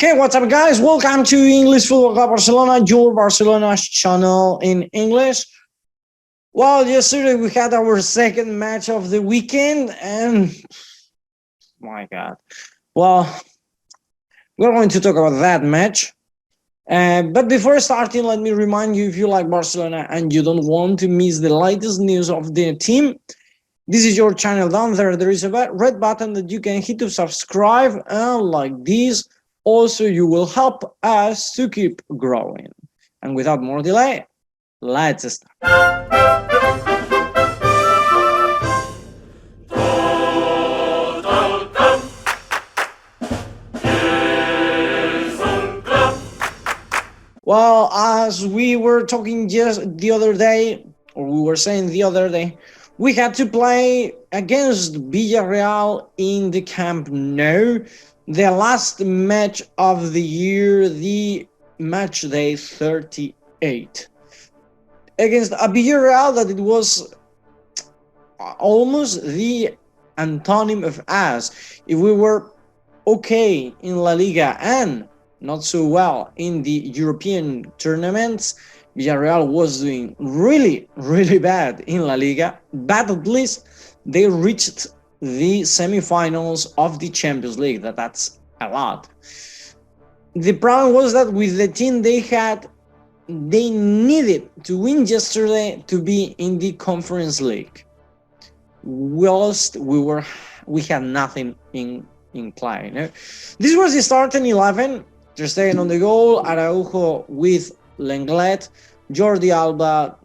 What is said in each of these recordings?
Okay, what's up, guys? Welcome to English Football Club Barcelona, your Barcelona's channel in English. Well, yesterday we had our second match of the weekend, and my God. Well, we're going to talk about that match. But before starting, let me remind you, if you like Barcelona and you don't want to miss the latest news of the team, this is your channel down there. There is a red button that you can hit to subscribe, and like this, also you will help us to keep growing. And without more delay, let's start. Well, as we were talking just the other day, or we were saying the other day, we had to play against Villarreal in the Camp Nou, the last match of the year, the match day 38. Against a Villarreal that it was almost the antonym of us. If we were okay in La Liga and not so well in the European tournaments, Villarreal was doing really bad in La Liga, but at least they reached the semifinals of the Champions League. That's a lot. The problem was that with the team they had, they needed to win yesterday to be in the Conference League. Whilst we had nothing in play. No? This was the starting 11. Ter Stegen on the goal, Araujo with Lenglet, Jordi, Alba,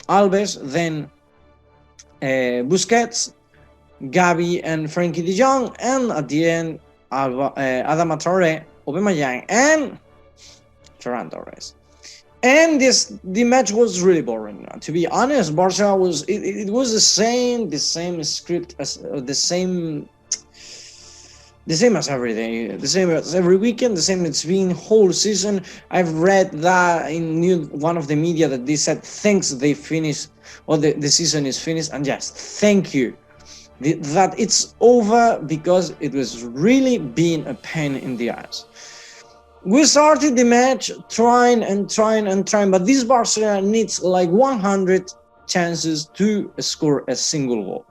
Alves, then Busquets, Gavi and Frenkie de Jong, and at the end, Adama Traoré, Aubameyang, and Ferran Torres. And the match was really boring. To be honest, Barca was it was the same script as the same as every day, the same as every weekend, the same it's been whole season. I've read that in one of the media that they said thanks they finished, or the season is finished, and yes, thank you that it's over, because it was really being a pain in the ass. We started the match trying, but this Barcelona needs like 100 chances to score a single goal.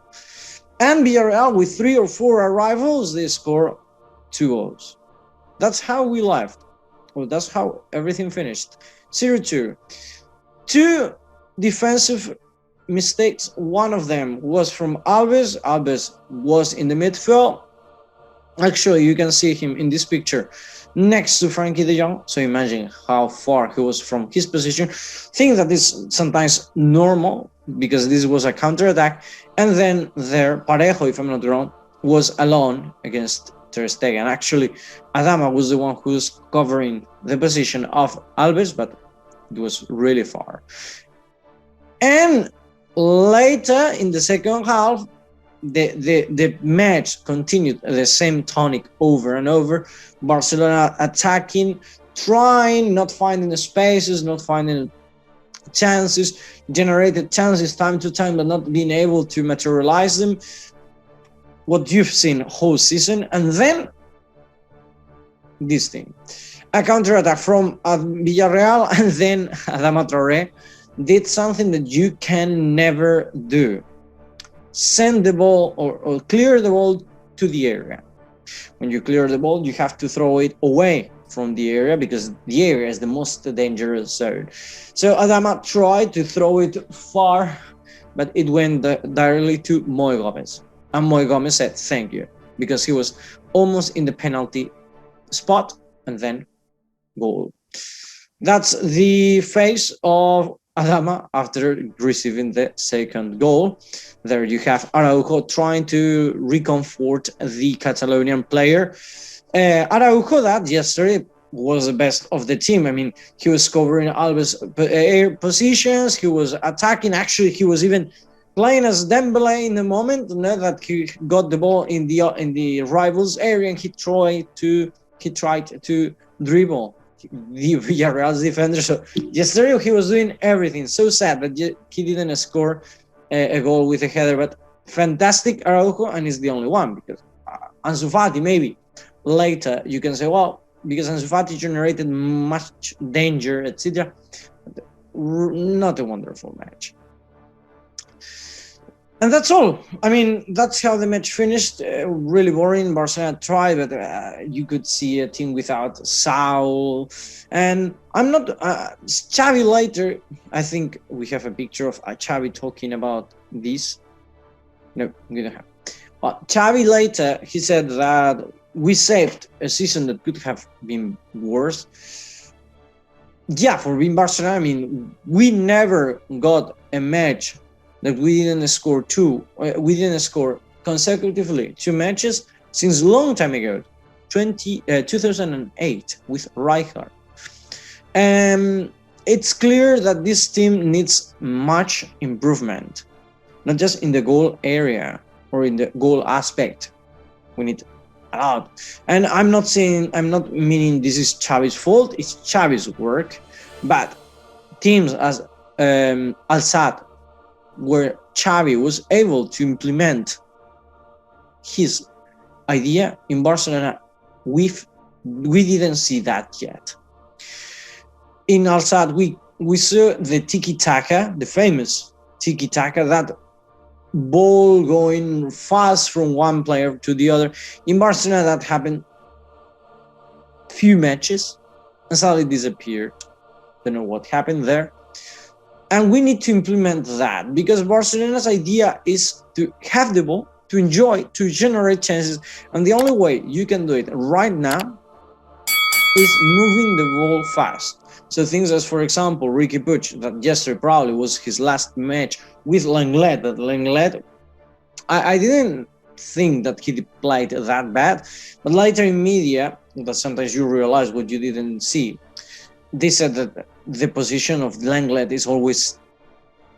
And Villarreal, with 3 or 4 arrivals, they score 2 goals. That's how we left. Well, that's how everything finished. 0-2. 2 defensive mistakes. One of them was from Alves. Alves was in the midfield. Actually, you can see him in this picture next to Frenkie de Jong. So imagine how far he was from his position. Think that is sometimes normal, because this was a counter-attack. And then there, Parejo, if I'm not wrong, was alone against Ter Stegen. Actually, Adama was the one who was covering the position of Alves, but it was really far. And later in the second half, the match continued the same tonic over and over. Barcelona attacking, trying, not finding the spaces, not finding chances, generated chances time to time, but not being able to materialize them. What you've seen whole season. And then this thing, a counter-attack from Villarreal, and then Adama Traoré did something that you can never do: send the ball or clear the ball to the area. When you clear the ball, you have to throw it away from the area, because the area is the most dangerous zone. So Adama tried to throw it far, but it went directly to Moi Gomez. And Moi Gomez said thank you, because he was almost in the penalty spot, and then goal. That's the face of Adama after receiving the second goal. There you have Araujo trying to reconfort the Catalonian player. Araujo, that yesterday was the best of the team. I mean, he was covering Alba's air positions, he was attacking. Actually, he was even playing as Dembele in the moment, that he got the ball in the rivals area, and he tried to dribble the Villarreal's defender. So yesterday he was doing everything. So sad that he didn't score a goal with a header, but fantastic Araujo, and is the only one, because Ansu Fati maybe, later you can say, well, because Ansu Fati generated much danger, etc. Not a wonderful match. And that's all. I mean, that's how the match finished. Really boring. Barcelona tried, but you could see a team without Saul. And I'm not... Xavi later, I think we have a picture of Xavi talking about this. No, we don't have. But Xavi later, he said that we saved a season that could have been worse. Yeah, for being Barcelona, I mean, we never got a match that we didn't score consecutively 2 matches since a long time ago, 2008 with Rijkaard. It's clear that this team needs much improvement, not just in the goal area or in the goal aspect. We need a lot. And I'm not meaning this is Xavi's fault, it's Xavi's work, but teams as Al-Sadd, where Xavi was able to implement his idea in Barcelona, we didn't see that yet. In Al-Sadd, we saw the tiki-taka, the famous tiki-taka, that ball going fast from one player to the other. In Barcelona, that happened few matches and suddenly disappeared. Don't know what happened there. And we need to implement that, because Barcelona's idea is to have the ball, to enjoy, to generate chances. And the only way you can do it right now is moving the ball fast. So things as, for example, Ricky Puig, that yesterday probably was his last match with Lenglet. That Lenglet, I didn't think that he played that bad. But later in media, that sometimes you realize what you didn't see. They said that the position of Lenglet is always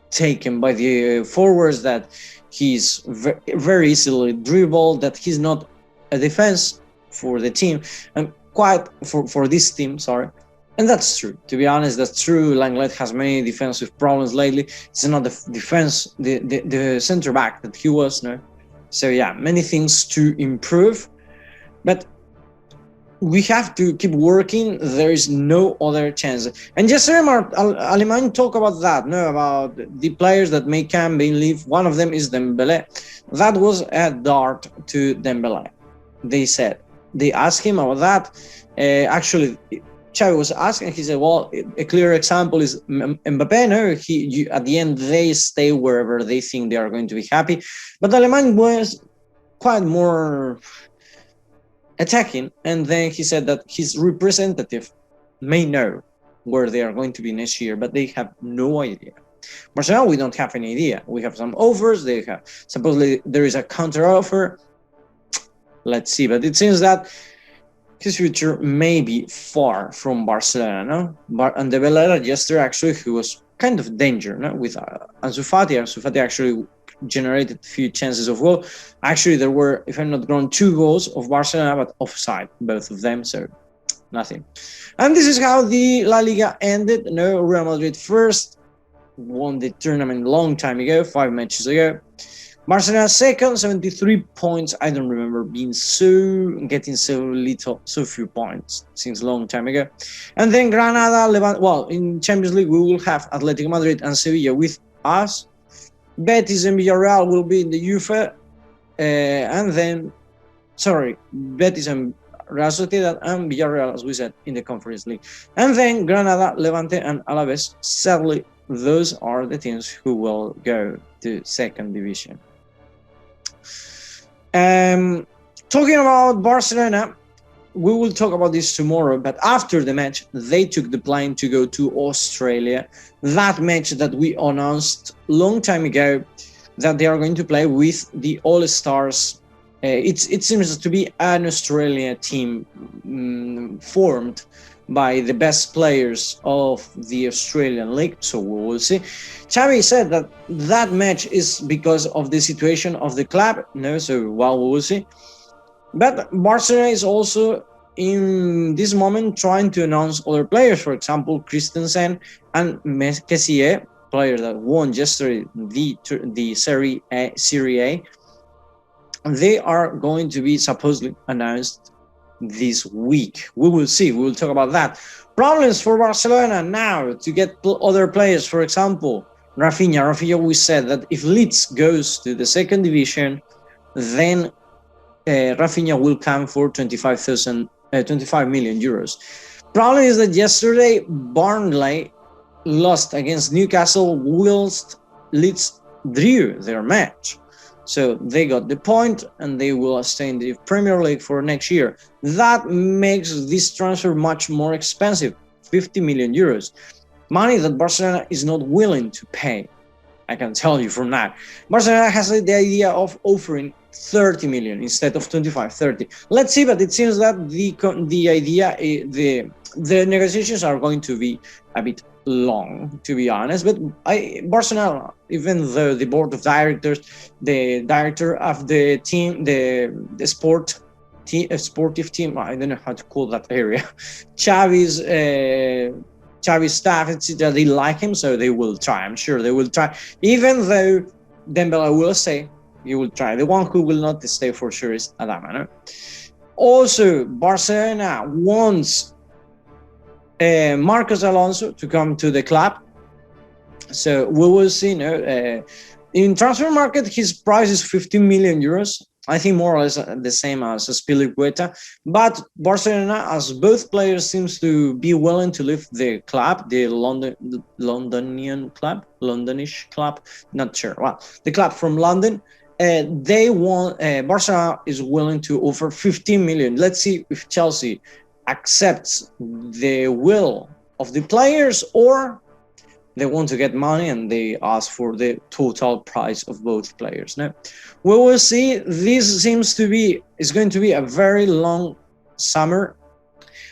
taken by the forwards, that he's very easily dribbled, that he's not a defense for the team, and quite for this team, sorry. And that's true. To be honest, that's true. Lenglet has many defensive problems lately. It's not the defense, the center back that he was, no. So yeah, many things to improve, but we have to keep working. There is no other chance. And just remember, Alemany talk about that, no, about the players that may come, may leave. One of them is Dembélé. That was a dart to Dembélé. They said, they asked him about that. Actually, Xavi was asking, he said, well, a clear example is Mbappé, no, at the end, they stay wherever they think they are going to be happy. But Alemany was quite more attacking, and then he said that his representative may know where they are going to be next year, but they have no idea. Barcelona, we don't have any idea. We have some offers. They have, supposedly there is a counter offer. Let's see, but it seems that his future may be far from Barcelona, no? But and the Villarreal yesterday, actually, he was kind of danger, no? With Ansu Fati. Ansu Fati actually generated a few chances of goal. Actually, there were, if I'm not wrong, 2 goals of Barcelona, but offside, both of them, so nothing. And this is how the La Liga ended. No, Real Madrid first, won the tournament a long time ago, 5 matches ago. Barcelona second, 73 points. I don't remember getting so few points since a long time ago. And then Granada, Levante. Well, in Champions League, we will have Atletico Madrid and Sevilla with us. Betis and Villarreal will be in the UEFA, and then, Betis and Real Sociedad and Villarreal, as we said, in the Conference League. And then Granada, Levante, and Alaves. Sadly, those are the teams who will go to second division. Talking about Barcelona, we will talk about this tomorrow, but after the match, they took the plane to go to Australia. That match that we announced long time ago, that they are going to play with the All-Stars. It seems to be an Australian team formed by the best players of the Australian League, so we will see. Xavi said that match is because of the situation of the club, no, so well, we will see. But Barcelona is also in this moment trying to announce other players, for example, Christensen and Messier, player that won yesterday the Serie A. They are going to be supposedly announced this week. We will see. We will talk about that. Problems for Barcelona now to get other players. For example, Rafinha, we said that if Leeds goes to the second division, then Rafinha will come for 25 million euros. Problem is that yesterday Burnley lost against Newcastle whilst Leeds drew their match. So they got the point and they will stay in the Premier League for next year. That makes this transfer much more expensive, 50 million euros. Money that Barcelona is not willing to pay. I can tell you from that. Barcelona has the idea of offering 30 million instead of 25, 30. Let's see, but it seems that the idea, the negotiations are going to be a bit long, to be honest. But Barcelona, even though the board of directors, the director of the team, the sportive team, I don't know how to call that area, Xavi's staff, etc., they like him, so they will try. I'm sure they will try, even though Dembele will say he will try. The one who will not stay for sure is Adama. No? Also, Barcelona wants Marcos Alonso to come to the club, so we will see. No, in transfer market, his price is 15 million euros. I think more or less the same as Spilicueta, but Barcelona, as both players, seems to be willing to leave the club, the Londonish club, not sure. Well, the club from London. They want Barcelona is willing to offer 15 million. Let's see if Chelsea accepts the will of the players, or they want to get money and they ask for the total price of both players. No, we will see. This seems to be is going to be a very long summer.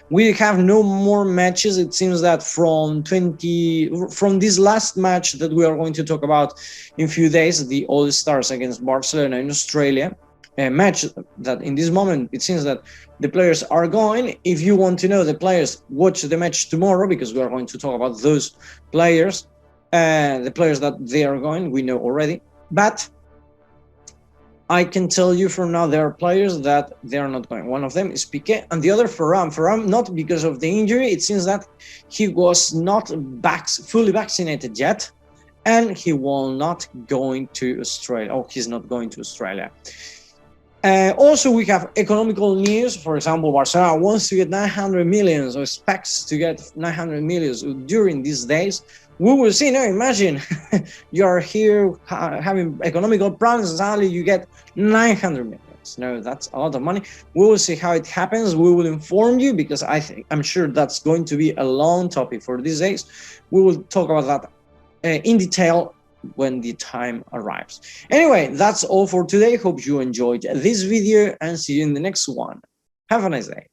We have no more matches. It seems that from this last match that we are going to talk about in a few days, the All Stars against Barcelona in Australia, a match that in this moment it seems that the players are going. If you want to know the players, watch the match tomorrow, because we are going to talk about those players, the players that they are going, we know already. But I can tell you from now, there are players that they are not going. One of them is Piqué, and the other Ferran. Ferran, not because of the injury. It seems that he was not fully vaccinated yet, and he will not going to Australia. Oh, he's not going to Australia. Also, we have economical news. For example, Barcelona wants to get 900 million, or expects to get 900 million during these days. We will see. Now, imagine you are here having economical problems, and suddenly you get 900 million. No, that's a lot of money. We will see how it happens. We will inform you, because I'm sure that's going to be a long topic for these days. We will talk about that in detail when the time arrives. Anyway, that's all for today. Hope you enjoyed this video, and see you in the next one. Have a nice day.